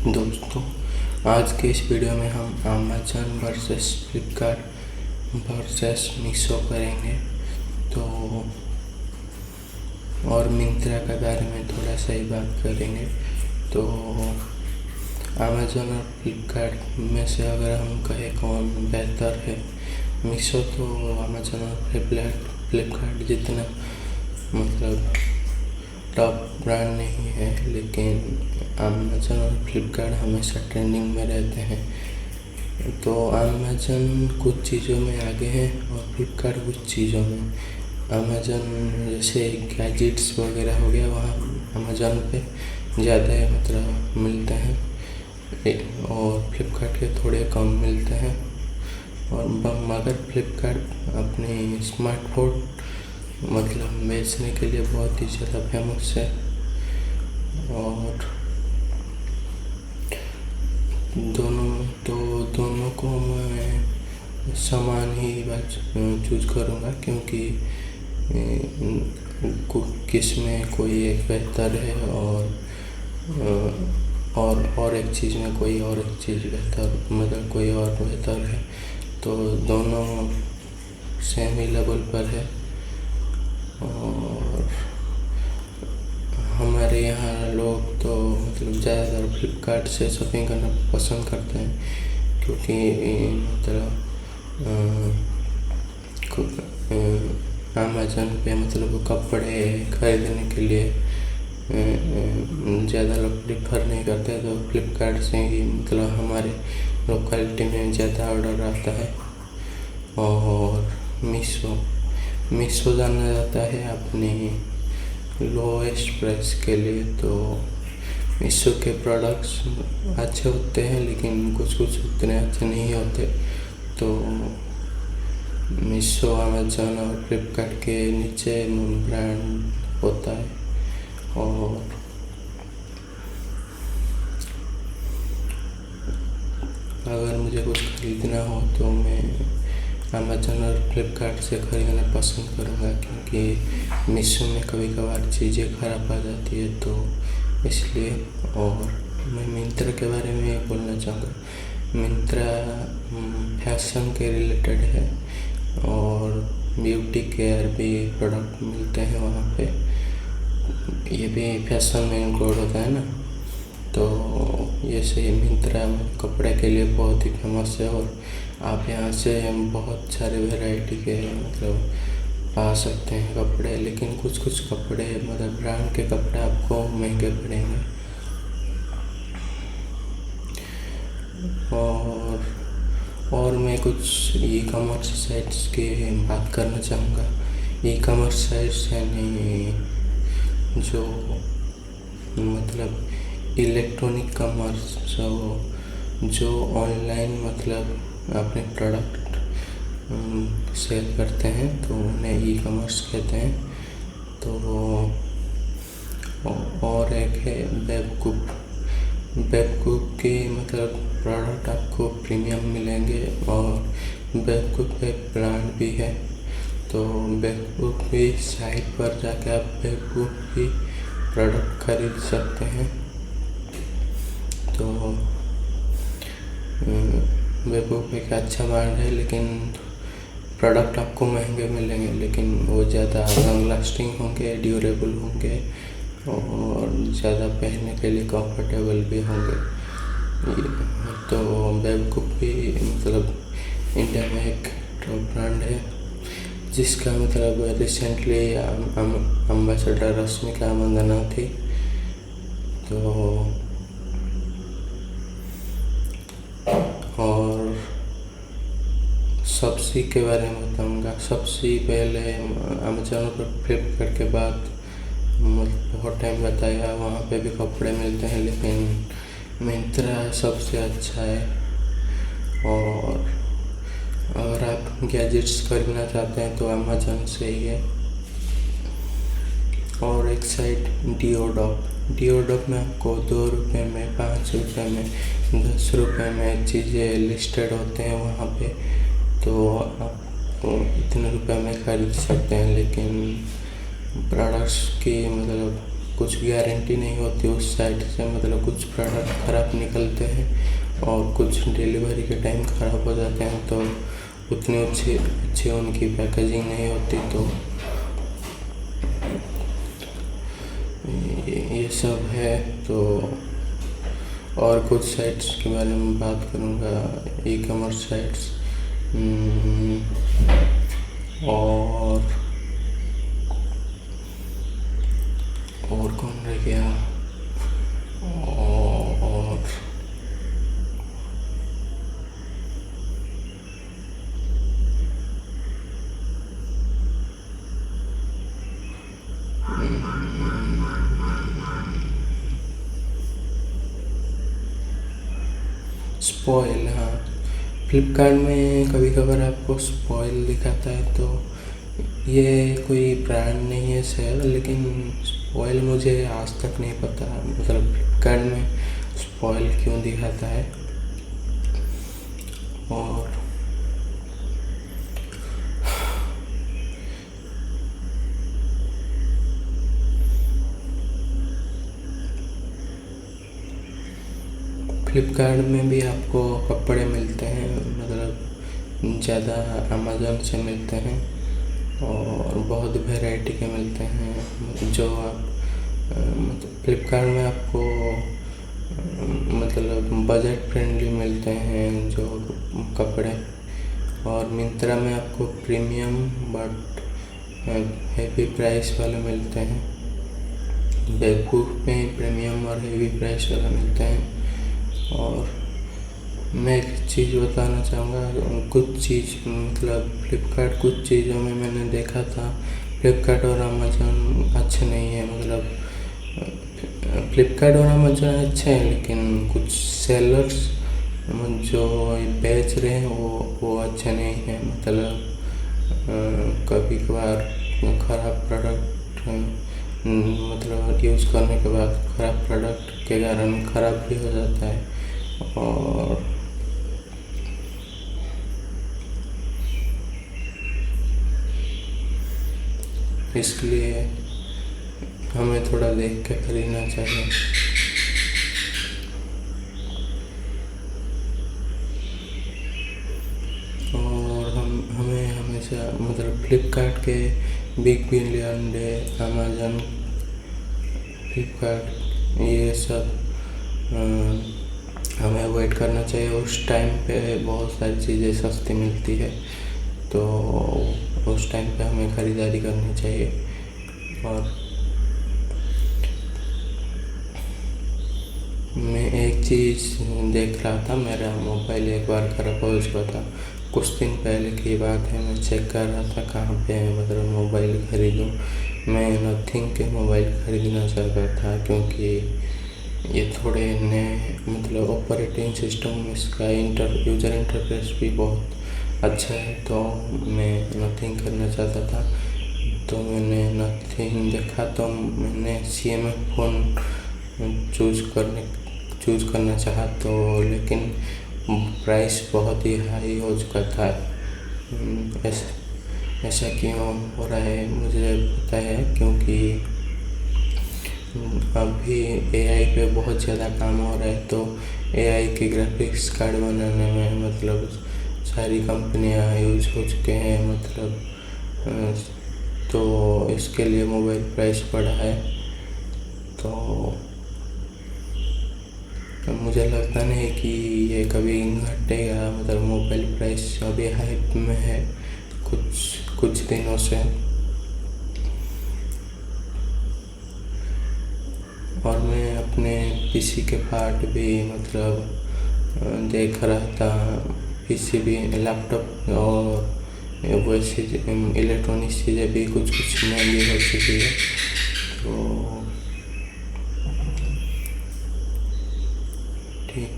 दोस्तों, आज के इस वीडियो में हम Amazon versus Flipkart versus Meesho करेंगे। तो और मिंत्रा के बारे में थोड़ा सा ही बात करेंगे। तो अमेज़न और फ्लिपकार्ट में से अगर हम कहें कौन बेहतर है, मीशो तो अमेज़न और फ्लिपकार्ट जितना मतलब टॉप ब्रांड नहीं है, लेकिन अमेज़न और फ्लिपकार्ट हमेशा ट्रेंडिंग में रहते हैं। तो अमेज़न कुछ चीज़ों में आगे है और फ्लिपकार्ट कुछ चीज़ों में। अमेज़न जैसे गैजेट्स वगैरह हो गया, वहाँ अमेज़न पे ज़्यादा मतलब मिलते हैं और फ्लिपकार्ट के थोड़े कम मिलते हैं। और मगर फ्लिपकार्ट अपने स्मार्टफोन मतलब बेचने के लिए बहुत ही ज़्यादा फेमस है। और दोनों को मैं समान ही चूज करूँगा, क्योंकि किस में कोई एक बेहतर है और एक चीज़ में कोई और एक चीज़ बेहतर मतलब कोई और बेहतर है। तो दोनों सेम ही लेवल पर है। और हमारे यहाँ लोग तो मतलब ज़्यादातर फ्लिपकार्ट से शॉपिंग करना पसंद करते हैं, क्योंकि मतलब अमेज़न पे मतलब कपड़े खरीदने के लिए ज़्यादा लोग प्रेफर नहीं करते। तो फ्लिपकार्ट से ही मतलब हमारे लोकेलिटी में ज़्यादा ऑर्डर आता है। और मीशो जाना जाता है अपनी लोएस्ट प्राइस के लिए। तो मीशो के प्रोडक्ट्स अच्छे होते हैं, लेकिन कुछ उतने अच्छे नहीं होते। तो मीशो अमेज़न और फ्लिपकार्ट के नीचे ब्रांड होता है। और अगर मुझे कुछ खरीदना हो तो मैं अमेज़न और फ्लिपकार्ट से ख़रीदना पसंद करूँगा, क्योंकि मीशो में कभी कभार चीज़ें ख़राब आ जाती है, तो इसलिए। और मैं मिंत्रा के बारे में बोलना चाहूँगा। मिंत्रा फैशन के रिलेटेड है और ब्यूटी केयर भी प्रोडक्ट मिलते हैं वहाँ पे। ये भी फैशन में इंक्लूड होता है ना। तो जैसे मिंत्रा कपड़े के लिए बहुत ही फेमस है और आप यहाँ से बहुत सारे वैरायटी के मतलब पा सकते हैं कपड़े। लेकिन कुछ कपड़े मतलब ब्रांड के कपड़े आपको महंगे पड़ेंगे। और मैं कुछ ई कॉमर्स साइट्स की बात करना चाहूँगा। ई कॉमर्स साइट्स यानी जो मतलब इलेक्ट्रॉनिक कॉमर्स, जो ऑनलाइन मतलब अपने प्रोडक्ट सेल करते हैं, तो उन्हें ई कॉमर्स कहते हैं। तो और एक है वेबकुक के मतलब प्रोडक्ट आपको प्रीमियम मिलेंगे। और वेबकुक एक ब्रांड भी है। तो वेबकुक की साइट पर जाकर आप वेबकुक की प्रोडक्ट खरीद सकते हैं। तो वेबकुक एक अच्छा ब्रांड है, लेकिन प्रोडक्ट आपको महंगे मिलेंगे, लेकिन वो ज़्यादा लॉन्ग लास्टिंग होंगे, ड्यूरेबल होंगे और ज़्यादा पहनने के लिए कंफर्टेबल भी होंगे। तो वेबकुक भी मतलब इंडिया में एक टॉप ब्रांड है, जिसका मतलब रिसेंटली एम्बेसडर रश्मिका मंदाना थी। तो और शॉप्सी के बारे में बताऊँगा। शॉप्सी पहले अमेज़न पर फ्लिपकार्ट के बाद बहुत टाइम बताया, वहाँ पे भी कपड़े मिलते हैं, लेकिन मिंत्रा सबसे अच्छा है। और अगर आप गैजेट्स खरीदना चाहते हैं तो अमेज़न से ही है। और एक साइट डिओडॉक में आपको 2 रुपये में, 5 रुपये में, 10 रुपये में चीज़ें लिस्टेड होते हैं वहाँ पे। तो आप इतने रुपये में खरीद सकते हैं, लेकिन प्रोडक्ट्स की मतलब कुछ गारंटी नहीं होती उस साइट से, मतलब कुछ प्रोडक्ट ख़राब निकलते हैं और कुछ डिलीवरी के टाइम ख़राब हो जाते हैं, तो उतनी अच्छी उनकी पैकेजिंग नहीं होती। तो ये सब है। तो और कुछ साइट्स के बारे में बात करूँगा, ई कॉमर्स साइट्स। और कौन रह गया? और स्पॉइल, हाँ, फ्लिपकार्ट में कभी कभार आपको स्पॉइल दिखाता है, तो ये कोई ब्रांड नहीं है शायद, लेकिन स्पॉइल मुझे आज तक नहीं पता, मतलब फ्लिपकार्ट में स्पॉइल क्यों दिखाता है। और फ्लिपकार्ट में भी आपको कपड़े मिलते हैं, मतलब ज़्यादा अमेज़न से मिलते हैं और बहुत वैरायटी के मिलते हैं। जो आप मतलब फ्लिपकार्ट में आपको मतलब बजट फ्रेंडली मिलते हैं जो कपड़े, और मिंत्रा में आपको प्रीमियम बट हेवी प्राइस वाले मिलते हैं। बेवकूफ़ में प्रीमियम और हेवी प्राइस वाले मिलते हैं। और मैं एक चीज़ बताना चाहूँगा, कुछ चीज़ मतलब फ्लिपकार्ट कुछ चीज़ों में मैंने देखा था फ्लिपकार्ट और अमेज़न अच्छे नहीं है, मतलब फ्लिपकार्ट और अमेज़न अच्छे हैं, लेकिन कुछ सेलर्स जो बेच रहे हैं वो अच्छे नहीं हैं। मतलब कभी कभार ख़राब प्रोडक्ट मतलब यूज़ करने के बाद ख़राब प्रोडक्ट के कारण ख़राब भी हो जाता है, और इसलिए हमें थोड़ा देख के खरीदना चाहिए। और हमें हमेशा मतलब फ्लिपकार्ट के big billion day, Amazon, Flipkart, ये सब हमें अवॉइड करना चाहिए। उस टाइम पे बहुत सारी चीज़ें सस्ती मिलती है, तो उस टाइम पे हमें ख़रीदारी करनी चाहिए। और मैं एक चीज़ देख रहा था, मेरा मोबाइल एक बार ख़राब हो चुका था, कुछ दिन पहले की बात है। मैं चेक कर रहा था कहाँ पे मतलब मोबाइल ख़रीदूँ। मैं नथिंग के मोबाइल ख़रीदना चाहता था, क्योंकि ये थोड़े नए मतलब ऑपरेटिंग सिस्टम, इसका यूज़र इंटरफेस भी बहुत अच्छा है, तो मैं नथिंग करना चाहता था। तो मैंने नथिंग देखा, तो मैंने CMF फ़ोन चूज़ करना चाहा, तो लेकिन प्राइस बहुत ही हाई हो चुका था। ऐसा क्यों हो रहा है मुझे पता है, क्योंकि अभी AI पे बहुत ज़्यादा काम हो रहा है, तो AI के ग्राफिक्स कार्ड बनाने में मतलब सारी कंपनियां यूज़ हो चुके हैं, मतलब तो इसके लिए मोबाइल प्राइस बढ़ा है। तो मुझे लगता नहीं कि ये कभी घटेगा, मतलब मोबाइल प्राइस अभी हाइप में है कुछ दिनों से। और मैं अपने PC के पार्ट भी मतलब देख रहा था, PC भी, लैपटॉप और वैसे इलेक्ट्रॉनिक चीज़ें भी कुछ महंगी हो चुकी है। तो ठीक,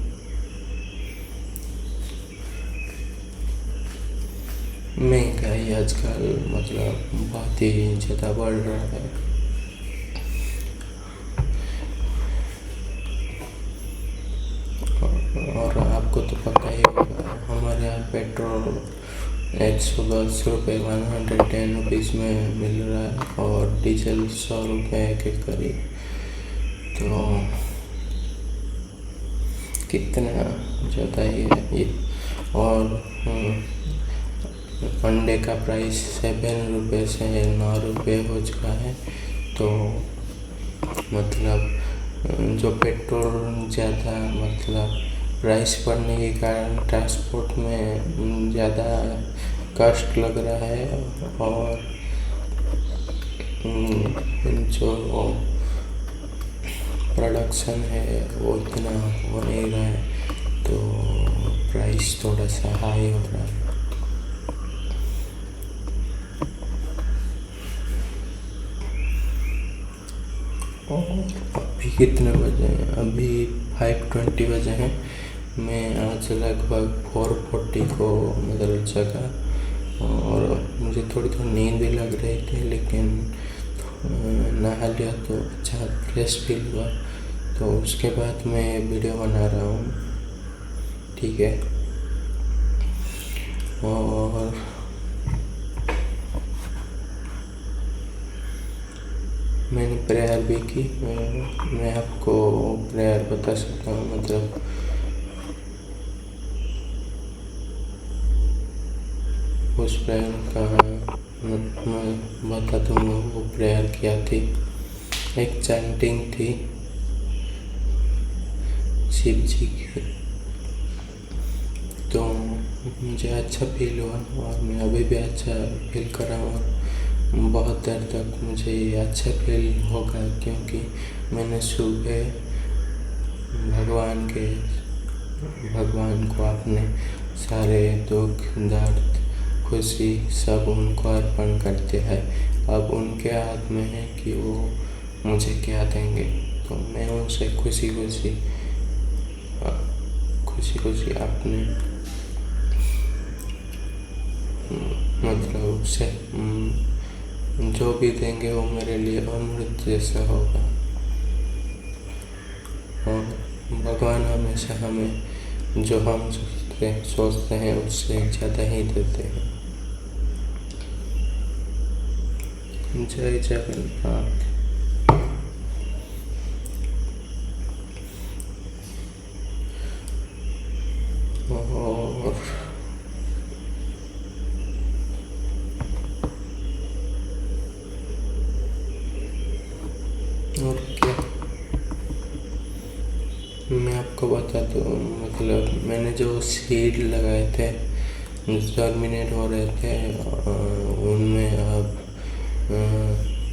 महंगाई आजकल मतलब बहुत ही ज़्यादा बढ़ रहा है। और आपको तो पता ही होगा, हमारे यहाँ पेट्रोल 110 रुपये 110 रुपीज़ में मिल रहा है, और डीजल 100 रुपये के करीब। तो कितना ज़्यादा ही है ये। और अंडे का प्राइस 7 रुपये से 9 रुपये हो चुका है। तो मतलब जो पेट्रोल ज़्यादा मतलब प्राइस बढ़ने के कारण ट्रांसपोर्ट में ज़्यादा कॉस्ट लग रहा है, और जो प्रोडक्शन है वो इतना हो नहीं रहा है, तो प्राइस थोड़ा सा हाई हो रहा है। और अभी कितने बजे हैं? अभी 5:20 बजे हैं। मैं आज लगभग 4:40 को मतलब जगा, और मुझे थोड़ी नींद भी लग रही थी, लेकिन नहा लिया तो अच्छा फ्रेश फील हुआ। तो उसके बाद मैं वीडियो बना रहा हूँ, ठीक है। और मैंने प्रेयर भी की। मैं आपको प्रेयर बता सकता हूँ, मतलब उस प्रेयर का मैं बता दूँगा। वो प्रेयर किया थी, एक चैंटिंग थी शिव जी की। तो मुझे अच्छा फील हुआ, और मैं अभी भी अच्छा फील कर रहा हूँ, और बहुत देर तक मुझे ये अच्छा फील होगा, क्योंकि मैंने सुबह भगवान को अपने सारे दुख दर्द खुशी सब उनको अर्पण करते हैं। अब उनके हाथ में है कि वो मुझे क्या देंगे। तो मैं उनसे खुशी खुशी अपने मतलब उससे जो भी देंगे वो मेरे लिए अमृत जैसा होगा। और भगवान हमेशा हमें जो हम सोचते हैं उससे ज़्यादा ही देते हैं। जय जगन्नाथ। और क्या मैं आपको बता दूँ, मतलब मैंने जो सीड लगाए थे जर्मिनेट हो रहे थे, उनमें अब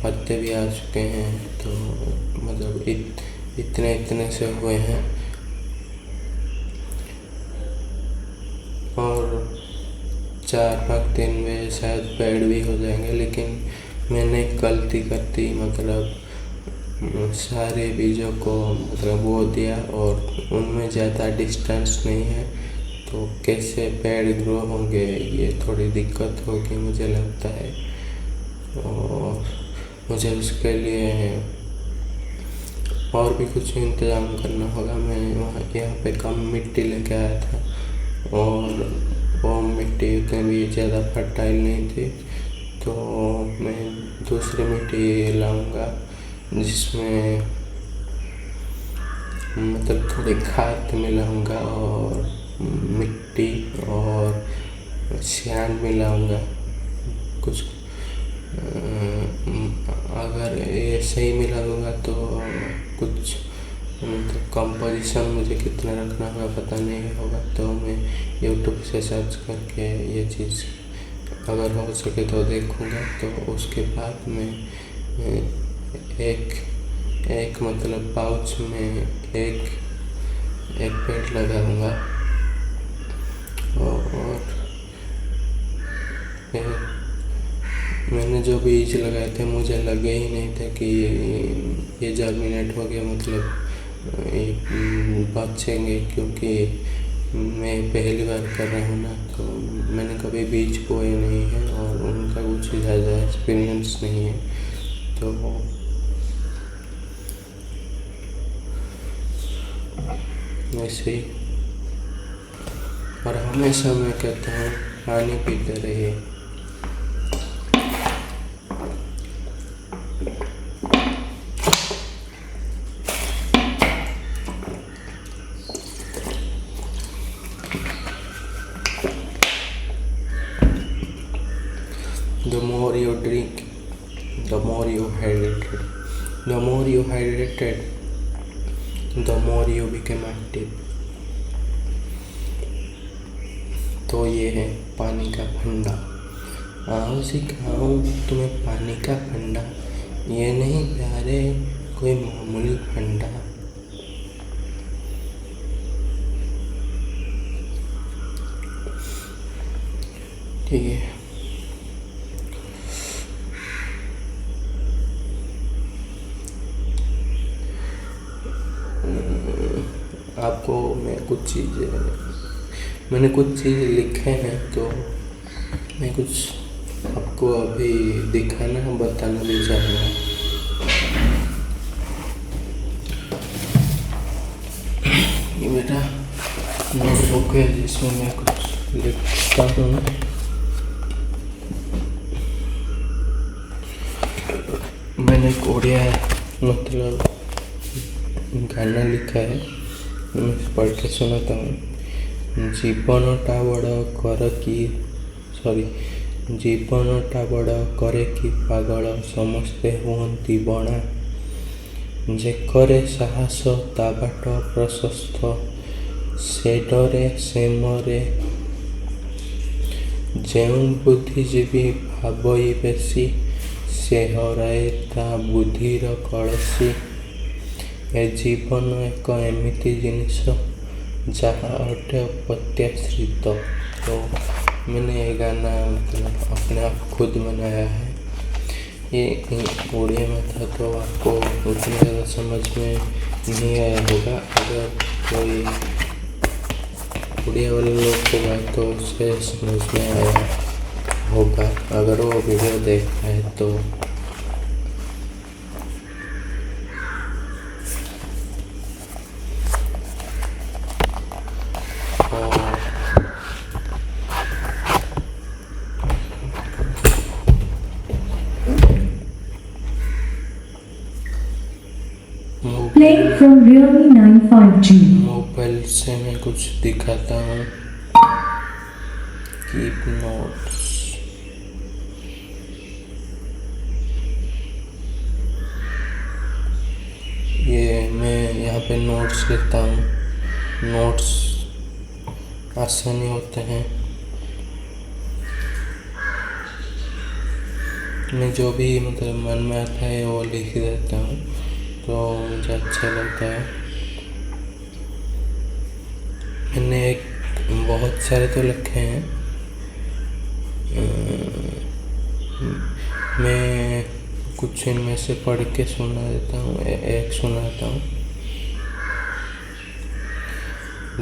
पत्ते भी आ चुके हैं। तो मतलब इतने से हुए हैं, और 4-5 दिन में शायद पेड़ भी हो जाएंगे। लेकिन मैंने गलती कर दी, मतलब सारे बीजों को मतलब बो दिया, और उनमें ज़्यादा डिस्टेंस नहीं है, तो कैसे पेड़ ग्रो होंगे ये थोड़ी दिक्कत होगी मुझे लगता है। और मुझे उसके लिए और भी कुछ इंतज़ाम करना होगा। मैं यहाँ पे कम मिट्टी लेके आया था, और वो मिट्टी उतनी भी ज़्यादा फर्टाइल नहीं थी, तो मैं दूसरी मिट्टी लाऊंगा जिसमें मतलब थोड़ी खाद मिलाऊंगा, और मिट्टी और सियान मिलाऊंगा कुछ। अगर ये सही मिलाऊंगा तो कुछ मतलब कंपोजिशन मुझे कितना रखना होगा पता नहीं होगा, तो मैं यूट्यूब से सर्च करके ये चीज़ अगर हो सके तो देखूंगा। तो उसके बाद मैं एक मतलब पाउच में एक पेड़ लगाऊंगा, और मैंने जो बीज लगाए थे मुझे लगे ही नहीं थे कि ये जर्मिनेट हो गया, मतलब बचेंगे, क्योंकि मैं पहली बार कर रहा हूँ ना, तो मैंने कभी बीज बोए नहीं है, और उनका कुछ ज़्यादा एक्सपीरियंस नहीं है। तो वैसे ही, और हमेशा मैं कहता हूँ पानी पीते रहिए। more you drink, the more you hydrated. The more you hydrated, the more you become active. तो ये है पानी का फंडा। आओ सिखाऊं तुम्हें पानी का फंडा, ये नहीं प्यारे कोई मामूली फंडा। ठीक है, आपको मैंने कुछ चीज़ें लिखे हैं, तो मैं कुछ आपको अभी दिखाना बताना भी चाहूँगा। ये मेरा नोटबुक है जिसमें मैं कुछ लिखता हूँ। मैंने एक ओडिया मतलब गाना लिखा है, मैं पढ़ के सुनाता हूँ। जीवनटा करे कि पागल समस्ते हुअन्ति बणा, जे करे साहस ता बाट प्रशस्त, से डरे से मरे जेउ बुद्धिजीवी भाबई बेसी, से हराए ता बुद्धिर कलसी। ए जीवन एक एमिति जिनिस जहाँ अटे अप्रत्याशित। तो मैंने ये गाना मतलब अपने आप खुद बनाया है। ये उड़िया में था तो आपको उतनी ज़्यादा समझ में नहीं आया होगा। अगर कोई उड़िया वाले लोग होगा तो उसे समझ में आया होगा, अगर वो वीडियो देखता है तो। Playing from Realme 9 5G. Mobile से मैं कुछ दिखाता हूँ। कीप नोट्स, ये मैं यहाँ पे नोट्स लिखता हूँ। नोट्स आसानी होते हैं। मैं जो भी मतलब मन में आता है वो लिख देता हूँ, तो मुझे अच्छा लगता है। मैंने बहुत सारे तो लिखे हैं। मैं कुछ इनमें से पढ़ के सुना देता हूँ, एक सुनाता हूँ।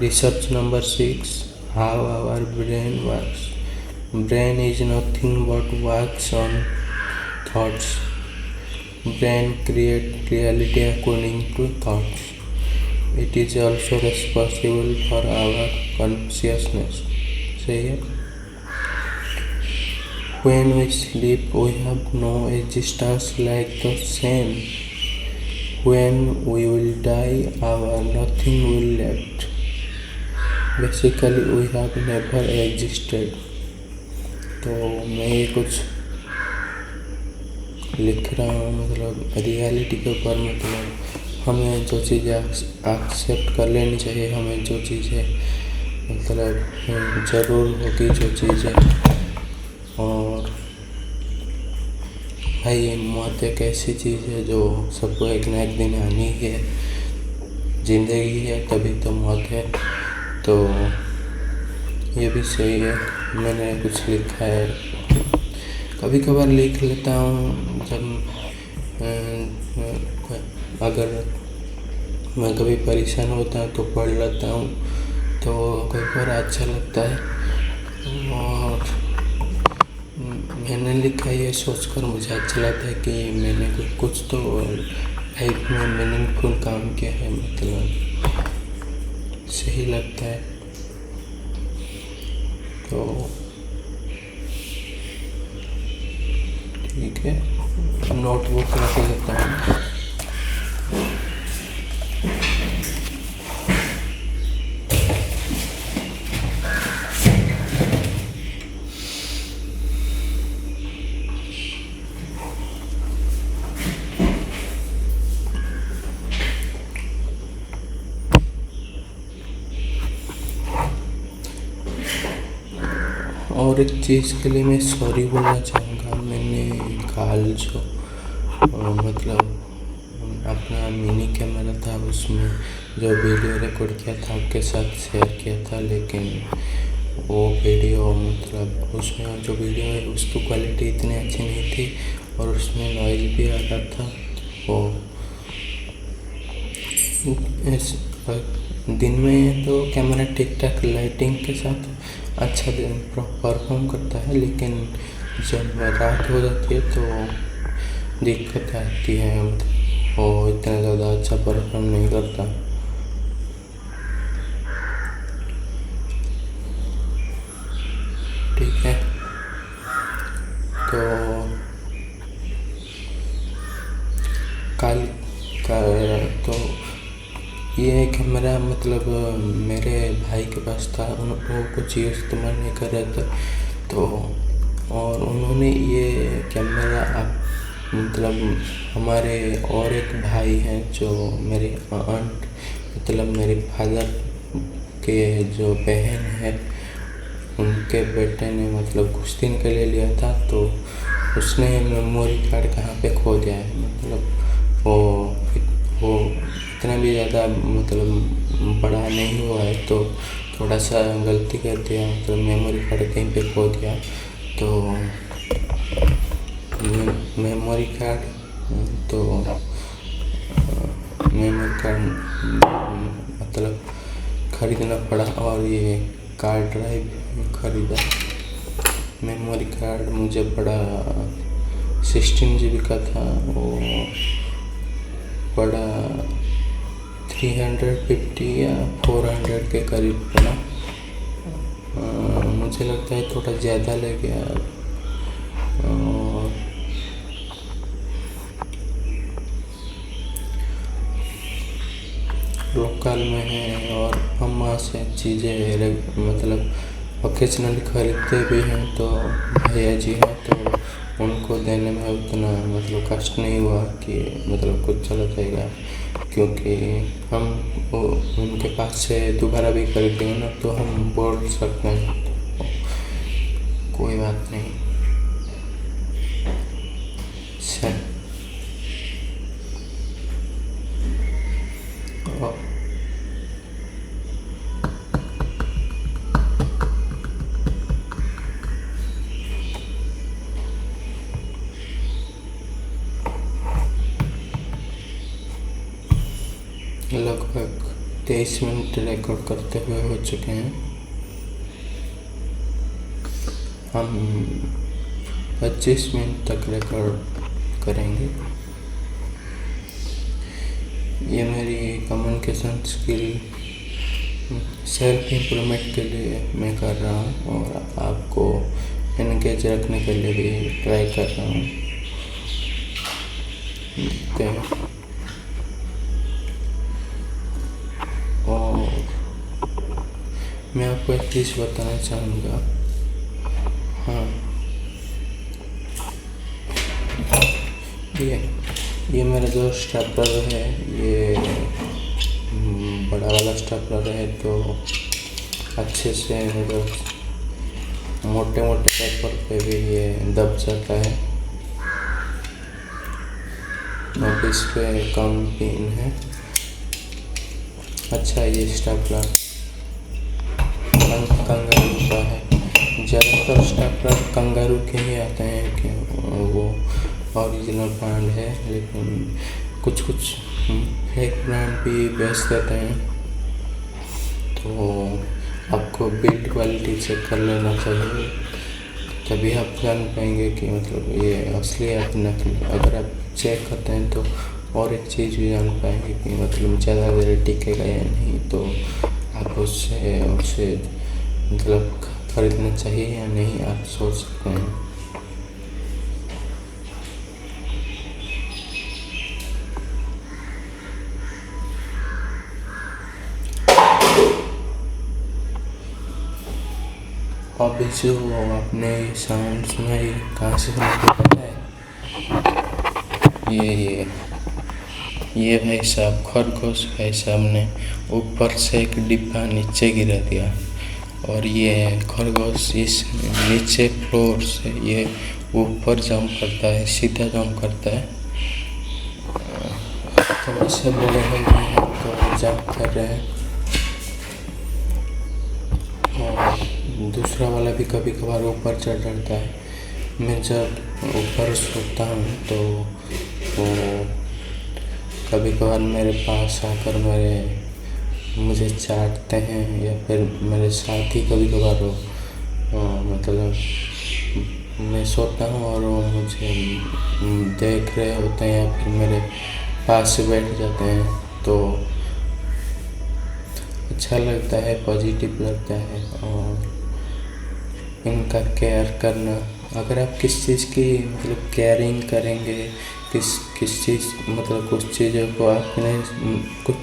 Research number 6, how our brain works. Brain is nothing but works on thoughts. Brain create reality according to thoughts. It is also responsible for our consciousness. Say it. When we sleep, we have no existence like the same. When we will die, our nothing will left. Basically, we have never existed. तो मैं ये कुछ लिख रहा हूँ, मतलब reality के ऊपर। मतलब हमें जो चीज़ें एक्सेप्ट कर लेनी चाहिए, हमें जो चीज़ें मतलब ज़रूर होगी जो चीज़ें। और भाई मौत एक ऐसी चीज़ है जो सबको एक ना एक दिन आनी है। ज़िंदगी है तभी तो मौत है, तो ये भी सही है। मैंने कुछ लिखा है, कभी कभार लिख लेता हूँ। जब अगर मैं कभी परेशान होता हूँ तो पढ़ लेता हूँ, तो कई बार अच्छा लगता है। और मैंने लिखा ये सोचकर मुझे अच्छा लगता है कि मैंने कुछ तो लाइफ में मीनिंगफुल काम किया है, मतलब सही लगता है। तो ठीक है, नोटबुक रख लेता हूँ। और एक चीज़ के लिए मैं सॉरी बोलना चाहूँगा। मैंने कल जो मतलब अपना मिनी कैमरा था उसमें जो वीडियो रिकॉर्ड किया था आपके साथ शेयर किया था, लेकिन वो वीडियो मतलब उसमें जो वीडियो है उसकी क्वालिटी इतनी अच्छी नहीं थी और उसमें नॉइज़ भी आ रहा था। दिन में तो कैमरा ठीक ठाक लाइटिंग के साथ अच्छा परफॉर्म करता है, लेकिन जब रात हो जाती है तो दिक्कत आती है, वो इतना ज़्यादा अच्छा परफॉर्म नहीं करता। ठीक है, तो कल का तो ये कैमरा मतलब मेरे भाई के पास था, वो कुछ इस्तेमाल नहीं कर रहे थे, तो और उन्होंने ये कैमरा मतलब हमारे और एक भाई हैं जो मेरे आंट मतलब मेरे फादर के जो बहन है उनके बेटे ने मतलब कुछ दिन के लिए लिया था, तो उसने मेमोरी कार्ड कहाँ पे खो दिया है। मतलब वो इतना भी ज़्यादा मतलब बड़ा नहीं हुआ है, तो थोड़ा सा गलती कर दिया, मतलब मेमोरी कार्ड कहीं पे खो दिया। तो मेमोरी कार्ड मतलब ख़रीदना पड़ा और ये कार्ड ड्राइव ख़रीदा। मेमोरी कार्ड मुझे पड़ा 16 GB का था, वो पड़ा 350 या 400 के करीब पड़ा। मुझे लगता है थोड़ा ज़्यादा ले गया। और लोकल में है और हम वहाँ से चीज़ें मतलब ओकेजनली खरीदते भी हैं, तो भैया जी हैं तो उनको देने में उतना मतलब कष्ट नहीं हुआ कि मतलब कुछ चला जाएगा, क्योंकि हम उनके पास से दोबारा भी खरीदेंगे ना तो हम बोल सकते हैं, तो कोई बात नहीं। लगभग 23 मिनट रिकॉर्ड करते हुए हो चुके हैं। हम 25 मिनट तक रिकॉर्ड करेंगे। ये मेरी कम्युनिकेशन स्किल सेल्फ इम्प्रूवमेंट के लिए मैं कर रहा हूँ और आपको एनगेज रखने के लिए भी ट्राई कर रहा हूँ। और मैं आपको एक चीज़ बताना चाहूँगा। हाँ, ये मेरा जो स्टेपलर है ये बड़ा वाला स्टेपलर है, तो अच्छे से मतलब मोटे मोटे पेपर पे भी ये दब जाता है। और इस पे कम पिन है। अच्छा, ये स्टेपलर कंगारू का है। ज़्यादातर स्टेपलर कंगारू के ही आते हैं कि वो ओरिजिनल ब्रांड है, लेकिन कुछ फेक ब्रांड भी बेच देते हैं, तो आपको बिल्ड क्वालिटी चेक कर लेना चाहिए, तभी आप जान पाएंगे कि मतलब ये असली है या नकली। अगर आप चेक करते हैं तो और एक चीज़ भी जान पाएंगे कि मतलब ज़्यादा देर टिकेगा या नहीं, तो आप उससे मतलब खरीदना चाहिए या नहीं आप सोच सकते हैं। अभी जो आपने साउंड सुना ये कहाँ से सुना पता है? ये भाई साहब खरगोश भाई साहब ने ऊपर से एक डिब्बा नीचे गिरा दिया, और ये खरगोश इस नीचे फ्लोर से ये ऊपर जंप करता है, सीधा जंप करता है। तो इससे बड़े हो गए हैं तो जंप कर रहे हैं। और दूसरा वाला भी कभी कभार ऊपर चढ़ जाता है। मैं जब ऊपर सोता हूँ तो वो कभी कभार मेरे पास आकर मुझे चाटते हैं, या फिर मेरे साथ ही कभी कभार मतलब मैं सोता हूँ और वो मुझे देख रहे होते हैं या फिर मेरे पास से बैठ जाते हैं। तो अच्छा लगता है, पॉजिटिव लगता है। और इनका केयर करना, अगर आप किस चीज़ की मतलब केयरिंग करेंगे, किस चीज़ मतलब कुछ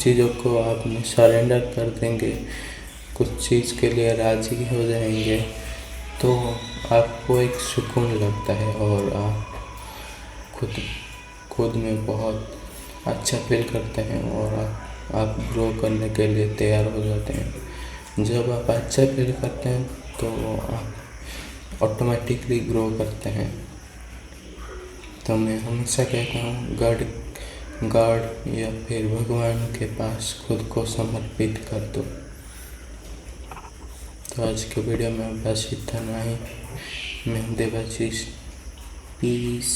चीज़ों को आपने सरेंडर कर देंगे, कुछ चीज़ के लिए राज़ी हो जाएंगे, तो आपको एक सुकून लगता है और आप खुद में बहुत अच्छा फील करते हैं और आप ग्रो करने के लिए तैयार हो जाते हैं। जब आप अच्छा फील करते हैं तो आप ऑटोमेटिकली ग्रो करते हैं। तो मैं हमेशा कहता हूँ गॉड या फिर भगवान के पास खुद को समर्पित कर दो। तो आज के वीडियो में बस इतना ही। मैं देवाशीष, पीस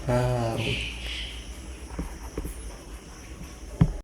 आउट।